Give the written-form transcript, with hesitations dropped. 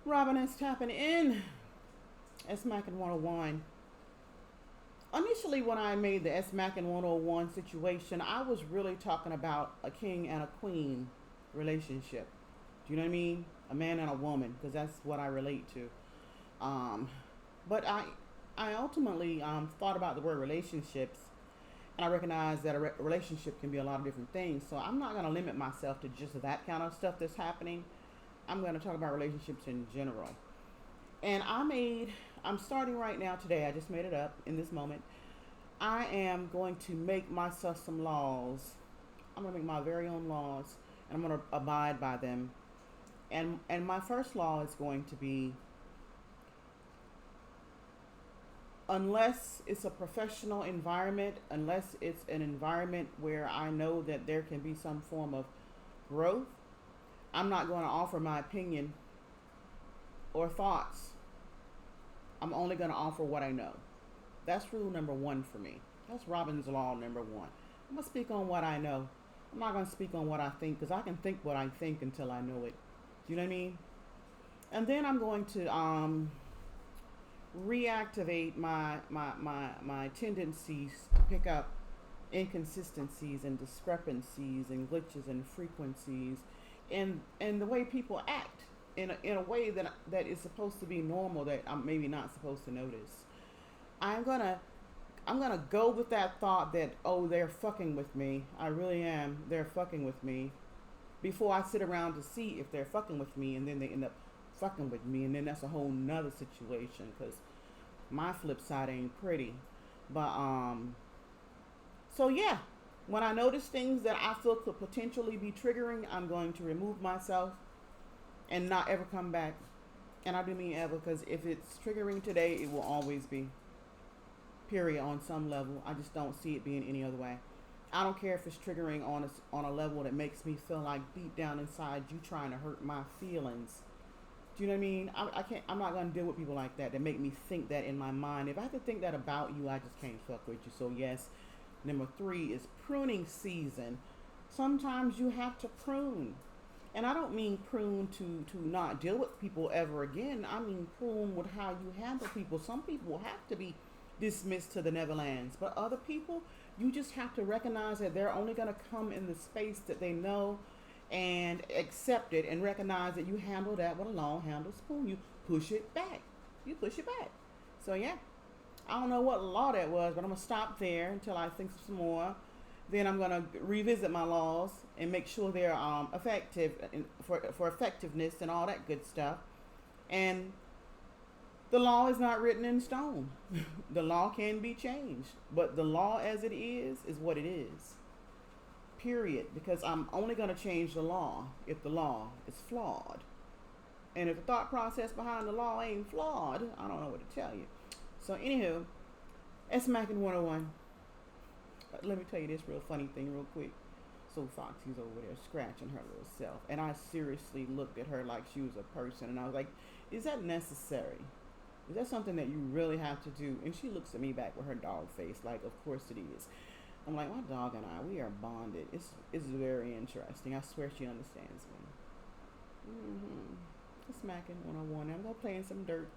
Robin is tapping in. S Mackin 101. Initially, when I made the S Mackin 101 situation, I was really talking about a king and a queen relationship. Do you know what I mean? A man and a woman, because that's what I relate to. Um, but I ultimately thought about the word relationships, and I recognize that a relationship can be a lot of different things. So I'm not going to limit myself to just that kind of stuff that's happening. I'm going to talk about relationships in general. And I'm starting right now today. I just made it up in this moment. I am going to make myself some laws. I'm going to make my very own laws, and I'm going to abide by them. And my first law is going to be, unless it's a professional environment, unless it's an environment where I know that there can be some form of growth, I'm not going to offer my opinion or thoughts. I'm only going to offer what I know. That's rule number one for me. That's Robin's law number one. I'm going to speak on what I know. I'm not going to speak on what I think, because I can think what I think until I know it. Do you know what I mean? And then I'm going to reactivate my tendencies to pick up inconsistencies and discrepancies and glitches and frequencies and the way people act in a way that is supposed to be normal, that I'm maybe not supposed to notice. I'm gonna I'm gonna go with that thought that, oh, they're fucking with me. I really am. They're fucking with me. Before I sit around to see if they're fucking with me, and then they end up fucking with me, and then that's a whole nother situation. Cause my flip side ain't pretty. But so yeah, when I notice things that I feel could potentially be triggering, I'm going to remove myself and not ever come back. And I do mean ever, because if it's triggering today, it will always be. Period. On some level, I just don't see it being any other way. I don't care if it's triggering on a level that makes me feel like deep down inside you trying to hurt my feelings. Do you know what I mean? I can't. I'm not gonna deal with people like that make me think that in my mind. If I have to think that about you, I just can't fuck with you. So yes, number three is pruning season. Sometimes you have to prune. And I don't mean prune to not deal with people ever again. I mean prune with how you handle people. Some people have to be dismissed to the Netherlands, but other people, you just have to recognize that they're only going to come in the space that they know, and accept it and recognize that you handle that with a long handled spoon. You push it back. You push it back. So yeah, I don't know what law that was, but I'm gonna stop there until I think some more. Then I'm gonna revisit my laws and make sure they're effective for effectiveness and all that good stuff. And the law is not written in stone. The law can be changed, but the law as it is what it is. Period. Because I'm only gonna change the law if the law is flawed. And if the thought process behind the law ain't flawed, I don't know what to tell you. So anywho, S Mackin 101. Let me tell you this real funny thing real quick. So Foxy's over there scratching her little self. And I seriously looked at her like she was a person. And I was like, is that necessary? Is that something that you really have to do? And she looks at me back with her dog face like, of course it is. I'm like, my dog and I, we are bonded. It's very interesting. I swear she understands me. Mm-hmm. Smacking 101. I'm going to play in some dirt.